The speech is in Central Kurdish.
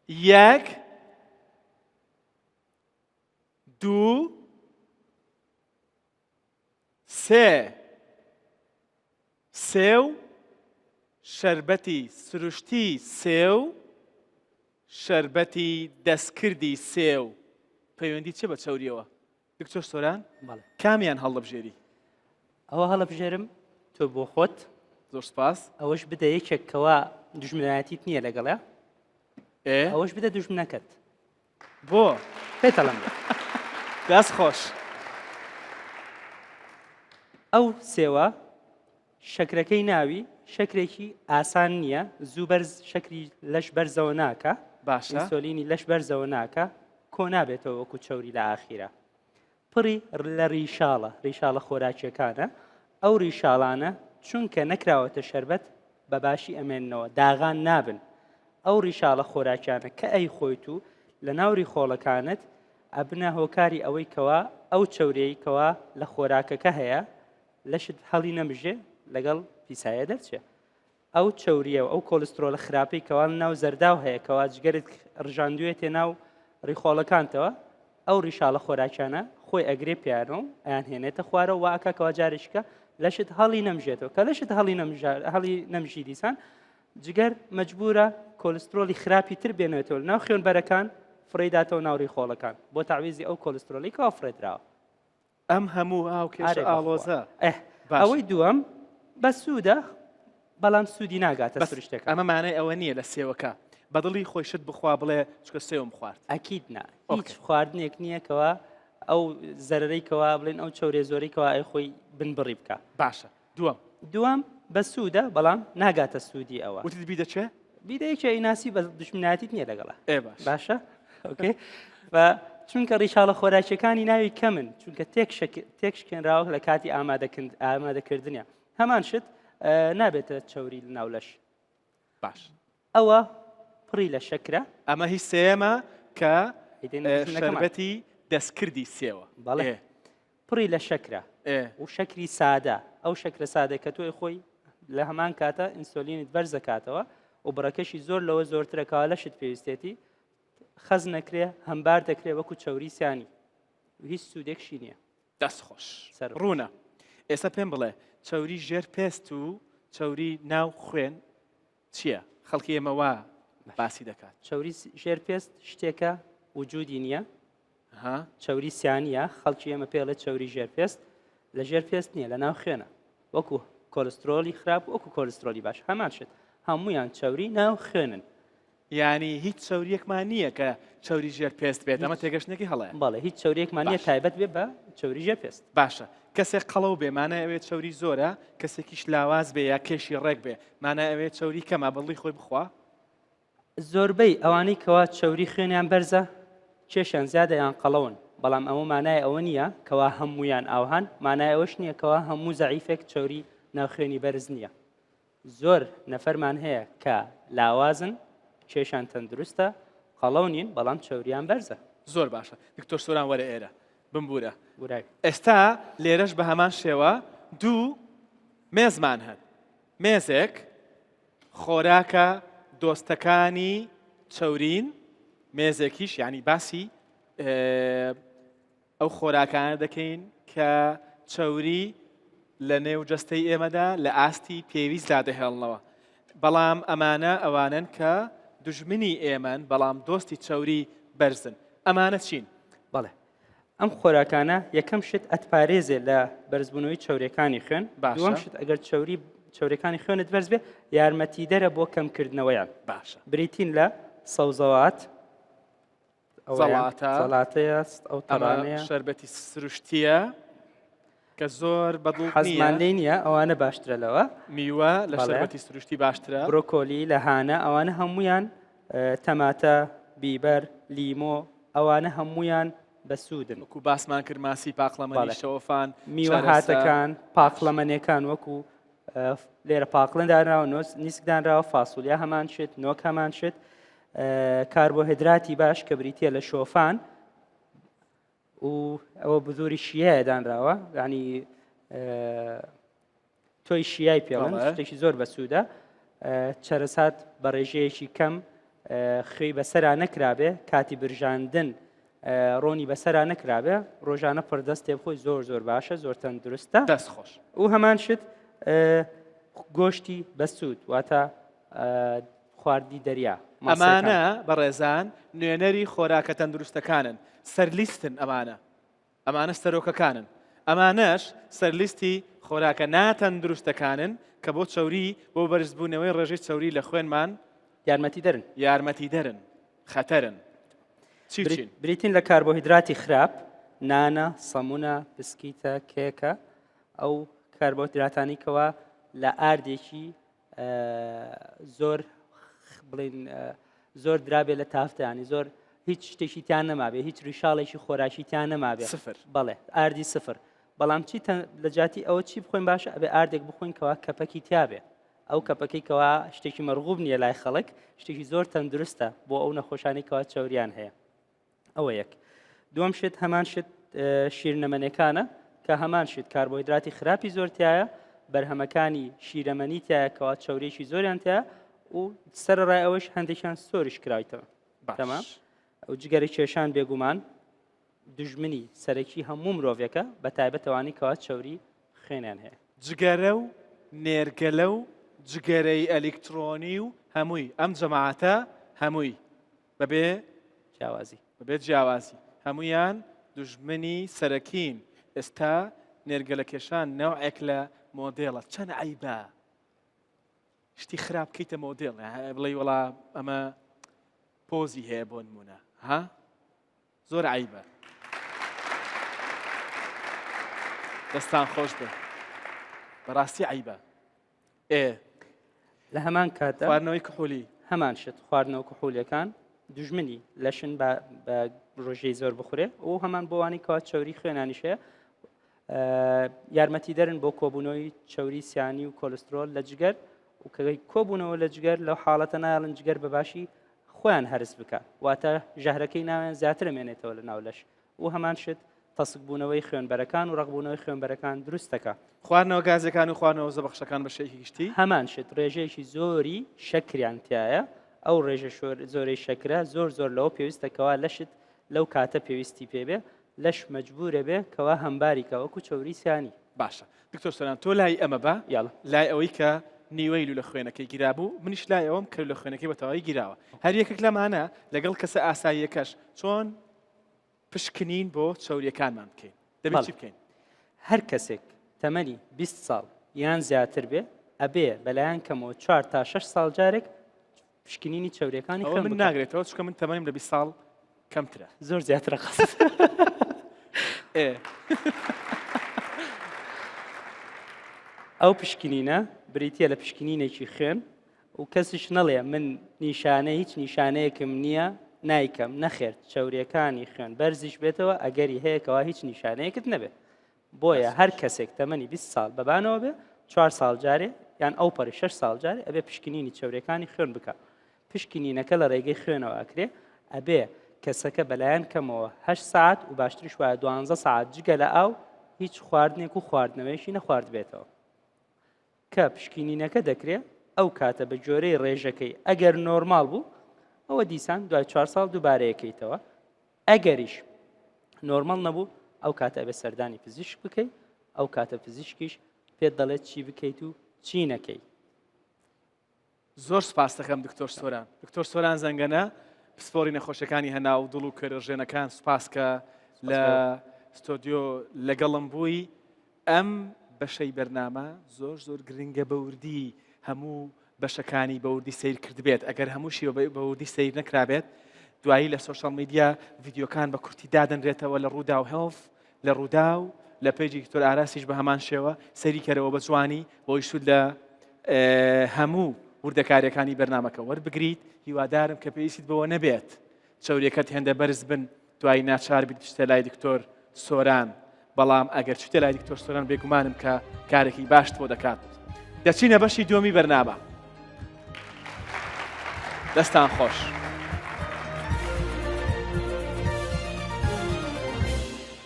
یەک دوو سێ سێو شەربەتی سروشتی سێو شەربەتی دەستکردی سێو پەیوەندی چێ بە چەوریەوە دکتۆر سۆران بەڵێ کامیان هەڵەبژێری ئەوە هەڵەبژێرم تۆ بۆ خۆت زۆر سپاس ئەوەش بدە یەکێکەوە دوژمنایەتیت نییە لەگەڵێ ئەوەش بدە دوژمنەکەت بۆ پێتەڵم دەست خۆش ئەو سێوە شەکرەکەی ناوی شەکرێکی ئاسان نییە زوو بەرز شەکری لەش بەرزەوە ناکە باشە ئینسۆلینی لەش بەرزەوە ناکە کۆ نابێتەوە وەکو چەوری لە ئاخیرە پڕی لە ڕیشاڵە خۆراکیەکانە ئەو ڕیشاڵانە چونکە نەکراوەتە شەربەت بە باشی ئەمێننەوە داغان نابن ئەو ڕیشاڵە خۆراکیانە کە ئەی خۆیت و لە ناوری خۆڵەکانت ئەبنە هۆکاری ئەوەی کەوا ئەو چەورەی کەوا لە خۆراکەکە هەیە لەشت هەڵی نەمژێ لەگەڵ پیسایە دەرچێت ئەو چەوریە و ئەو کۆلسترۆلە خراپەی کەوا ناو زەرداو هەیە کەوا جگەرت ڕژاندوێتێ ناو ڕیخۆڵەکانتەوە ئەو ڕیشاڵە خۆراکیانە خۆی ئەگرێ پیانۆ ئەیان هێنێتە خوارەوە واکەکەەوە جارێککە لەشت هەڵی نەمژێتەوە کە لەشت هەڵی نەمژی دیسان جگەر مەجبورە کۆلسترۆلی خراپی تر بێنێتەوە ناو خوێنبەرەکان فڕێداتەوە ناوڕی خۆڵەکان بۆ تعویزی ئەو کۆلسترۆلی کەوا فڕێدراوە ئەم هەموو ئاوکێش ئاڵۆزە ئەوەی دووەم بە سوودە بەڵام سوودی ناگاتە سروشتەکە ئەمە مانای ئەوە نییە لە سێوەکە بەدڵی خۆی شت بخوا بڵێ چکە سێوم خوارد ئەکیید نا هیچ خواردنێک نییەکەوە ئەو زەرەرەیکەوە بڵێن ئەو چەورێ زۆرەیکەوە ئەی خۆی بنبڕی بکە باشە دووەم بە سوودە بەڵام ناگاتە سوودی ئەوە وتت بی دەچێ بیدەیەکە ئیناسی بە دشمناتیت نییە لەگەڵە باشە ئۆکێ بە چونکە ڕیشاڵە خۆراکیەکانی ناوی کەمن چونکە تێکشکێنراوە لە کاتی ئامادەکردنیە هەمان شت نابێتە چەوری ناولەش باش ئەوە پڕی لە شەکرە ئەمە هیچ سێمە کە شەربەتی دەستکردی سێوە بەڵێ پڕی لە شەکرە و شەکری سادە ئەو شەکرە سادە کە تۆی خۆی لە هەمان کاتە ئینسۆلینت بەرزەکاتەوە و بڕەکەشی زۆر لەوە زۆرترەکەوە لەشت پێویستێتی خەز نەکرێ هەمبار دەکرێ وەکو چەوری سیانی هیچ سوودێکشی نییە دەست خۆش ڕوونە ئێستا پێم بڵێ چەوری ژێر پێست و چەوری ناو خوێن چییە خەڵکی ئێمەوە باسی دەکات چەوری ژێر پێست شتێکە وجودی نییە چەوری سیانیە خەڵکی ئێمە پێڵێ چەوری ژێر پێست لە ژێر پێست نییە لە ناو خوێنە وەکو کۆلسترۆلی خراپ وەکو کۆلسترۆلی باش هەمان شت هەمویان چەوری ناو خوێنن یعنی هیچ چەوریەکمان نییە کە چەوری ژێر پێست بێت ئەمە تێگەشتێکی هەڵەیە بەڵێ هیچ چەوریەکمان نییە تایبەت بێ بە چەوری ژێر پێست باشە کەسێک قەڵەو بێ مانە ئەوێت چەوری زۆرە کەسێکیش لاواز بێ یا کێشی ڕێک بێ مانە ئەوێت چەوری کەمە بەڵی خۆی بخوا زۆربەی ئەوانەی کەوا چەوری خوێنیان بەرزە کێشیان زیادە یان قەڵەون بەڵام ئەوە مانای ئەوە نییە کەوا هەمویان ئاوهان مانای ئەوەش نییە کەوا هەموو زەعیفێک چەوری ناوخوێنی بەرز نییە زۆر نەفەرمان هەیە کە لاوازن کێشان تەندروستە قەڵەونین بەڵام چەوریان بەرزە زۆر باشە دکتۆر سۆران وەرە ئێرە بمبورە بورای ئێستا لێرەش بە هەمان شێوە دوو مێزمان هەن مێزێک خۆراکە دۆستەکانی چەورین مێزێکیش یعنی باسی ئەو خۆراکانە دەکەین کە چەوری لە نێو جەستەی ئێمەدا لە ئاستی پێویست دادەهێڵنەوە بەڵام ئەمانە ئەوانن کە دژمنی ئێمەن بەڵام دۆستی چەوری بەرزن ئەمانە چین بەڵێ ئەم خۆراکانە یەکەم شت ئەتپارێزێ لە بەرزبوونەوەی چەورەکانی خوێن دووەم شت ئەگەر چەورەکانی خوێنت بەرز بێ یارمەتی دەرە بۆ کەمکردنەوەیان باشە بریتین لە سەوزەوات سەڵاتەیە ئەو تەمانەیە شەربەتی سروشتیە کە زۆر بەدڵ حەزمان لێ نییە ئەوانە باشترە لەوە میوە لە شەربەتی سروشتی باشترە برۆکۆلی لە هانە ئەوانە هەمویان تەماتە بیبەر لیمۆ ئەوانە هەمویان بەسوودن وەکو باسمان کرد ماسی پاقلەمەنی شەوەفان میوە هاتەکان پاقلەمەنیەکان وەکو لێرە پاقلەندانراوە نیسکدانراوە فاسوولیا هەمان شت نۆک هەمان شت کاربۆهیدراتی باش کە بریتە لە شۆفان و ئەوە بزوری شیایە دانراوە ینی تۆی شیای پێڵن شتێکی زۆر بەسوودە چەرەسات بە ڕێژەیەکی کەم خوێی بەسەرا نەکرابێ کاتی برژاندن ڕۆنی بەسەرا نەکرابێ ڕۆژانە پڕدەست تێبخۆی زۆر باشە زۆر تەندروستە دەست خۆش و هەمان شت گۆشتی بەسوود واتە خواردی دەریا ئەمانە بەڕێزان نوێنەری خۆراکە تەندروستەکانن سەرلیستن ئەمانە سەرۆکەکانن ئەمانەش سەرلیستی خۆراکە ناتەندروستەکانن کە بۆ چەوری بۆ بەرزبوونەوەی ڕێژەی چەوری لە خوێنمان یارمەتی دەرن خەتەرن چین بریتین لە کاربۆهیدراتی خراپ نانە سەمونە بسکیتە کێکە ئەو کاربۆهیدراتانی کەوا لە ئاردێکی زۆر بڵین زۆر درابێ لە تافتانی زۆر هیچ شتێکی تیان نەمابێ هیچ ریشاڵێکی خۆراشی تیان نەمابێ سفر بەڵێ ئاردی سفر بەڵام چی لە جاتی ئەوە چی بخۆین باشە ئەبێ ئاردێک بخۆین کەوا کەپەکی تیابێ ئەو کەپەکەی کەوا شتێکی مەرغوب نییە لای خەڵک شتێکی زۆر تەندروستە بۆ ئەو نەخۆشانی کەوا چەوریان هەیە ئەوە یەک دووەم شت هەمان شت شیرنەمەنەکانە کە هەمان شت کاربۆهیدراتی خراپی زۆر تایە بەرهەمەکانی شیرەمەنی تایە کەوا چەورێکی زۆریان تایە و سەرڕای ئەوەش هەندێکیان سۆریش کراویتەوە تەمام ئەو جگەری کێشان بێگومان دژمنی سەرەکی هەموو مرۆڤێکە بە تایبەتەوانی کەوا چەوری خوێنیان هەیە جگەرە و نێرگەلە و جگەرەی ئەلکترۆنی و هەمووی ئەم جەماعەتە هەمووی بەبێ جیاوازی هەمویان دژمنی سەرەکین ئێستا نێرگەلە کێشان نەوعێک لە مۆدێڵە چەند عیبە شتی خراپ بکەیتە مۆدێڵ بڵێ وەڵا ئەمە پۆزی هەیە بۆ نمونە ها زۆر عیبە دەستان خۆش بێ بەڕاستی عیبە لە هەمان کاتە خواردنەوەی کحولی هەمان شت خواردنەوە کحولیەکان دژمنی لەشن بە ڕۆژەی زۆر بخورێ و هەمان بۆوانی کەوا چەوری خوێنانیش هەیە یارمەتی دەرن بۆ کۆبوونەوەی چەوری سیانی و کۆلسترۆل لە جگەر و کە کۆبوونەوە لە جگەر لەو حاڵەتە نایڵن جگەر بەباشی خۆیان هەرس بکە واتە ژەهرەکەی ناوێن زیاتر مێنێتەوە لە ناو لەش و هەمان شت تەسکبوونەوەی خوێنبەرەکان و ڕقبوونەوەی خوێنبەرەکان دروستەکە خواردنەوە گازەکان و خواردنەوە زەبەخشەکان بە شەیەکی گشتی هەمان شت ڕێژەیەکی زۆری شەکریان تایە ئەو ڕێژە زۆرەی شەکرە زۆر لەوە پێویستەکەوا لەشت لەو کاتە پێویستی پێبێ لەش مەجبورە بێ کەوا هەمباریکە وەکو چەوری سیانی باشە دکتۆر سۆران تۆ لای ئەمە بە لای ئەوەی کە نیوەی لە خوێنەکەی گیرابوو منیش لای ئەوەم کە لە خوێنەکەی بەتەواوی گیراوە هەر یەکێک لەمانە لەگەڵ کەسە ئاساییەکەش چۆن پشکنین بۆ چەوریەکانمان بکەین دەبێت چی بکەین هەر کەسێک تەمەنی 20 ساڵ یان زیاتر بێ ئەبێ بەلایەن کەمەوە 4 تا 6 ساڵ جارێک پشکنینی چەوریەکانی من ناگرێتەوە چکە من تەمەنیم لە 20 ساڵ کەمترە زۆر زیاترە قەس ئەو پشکنینە بریتە لە پشکنینێکی خوێن و کەسیش نەڵێ من نیشانە هیچ نیشانەیەکم نییە نایکەم نەخێر چەوریەکانی خوێن بەرزیش بێتەوە ئەگەری هەیەکەوە هیچ نیشانەیەکت نەبێت بۆیە هەر کەسێک تەمەنی 20 ساڵ بەبانەوە بێ 4 ساڵ جارێ یان ئەو پەڕی 6 ساڵ جارێ ئەبێ پشکنینی چەوریەکانی خوێن بکە پشکنینەکە لە ڕێگەی خوێنەوە ئەکرێ ئەبێ کەسەکە بەلایەن کەمەوە 8 ساعت و باشتریش وایە 12 ساعت جگە لە ئاو هیچ خواردنێک و خواردنەوەیشی نەخوارد بێتەوە کە پشکنینەکە دەکرێت ئەو کاتە بە جۆرەی ڕێژەکەی ئەگەر نۆرمال بوو ئەوە دیسان دوای 4 ساڵ دووبارەیەکەیتەوە ئەگەریش نۆرمال نەبوو ئەو کاتە بە سەردانی پزیشک بکەیت ئەو کاتە پزیشکیش پێت دەڵێت چی بکەیت و چی نەکەی زۆر سپاس دەکەم دکتۆر سۆران دکتۆر سۆران زەنگەنە پسپۆری نەخۆشەکانی هەنا و دڵ و کێرەژێنەکان سوپاس کە لە ستۆدیۆ لەگەڵم بووی ئەم بەشەی بەرنامە زۆر گرنگە بەوردی هەموو بەشەکانی بەوردی سیر کرد بێت ئەگەر هەمووشی بەوردی سیر نەکرابێت دوایی لە سۆشەڵ میدیا ڤیدیۆکان بە کورتی دادەنرێتەوە لە ڕوودا و هێڵف لە ڕوودا و لە پێیجی دکتۆر ئاراسیش بە هەمان شێوە سەیری کەرەوە بە جوانی بۆی شود لە هەموو وردەکاریەکانی بەرنامەکە وەربگریت هیوادارم کە پێویستیت بەوە نەبێت چەوریەکەت هێندە بەرز بن دوای ناچار بیت بچتە لای دکتۆر سۆران بەڵام ئەگەر چتە لای دکتۆر سۆران بێگومانم کە کارێکی باشت بۆ دەکات دەچینە بەشی دووەمی بەرنامە دەستان خۆش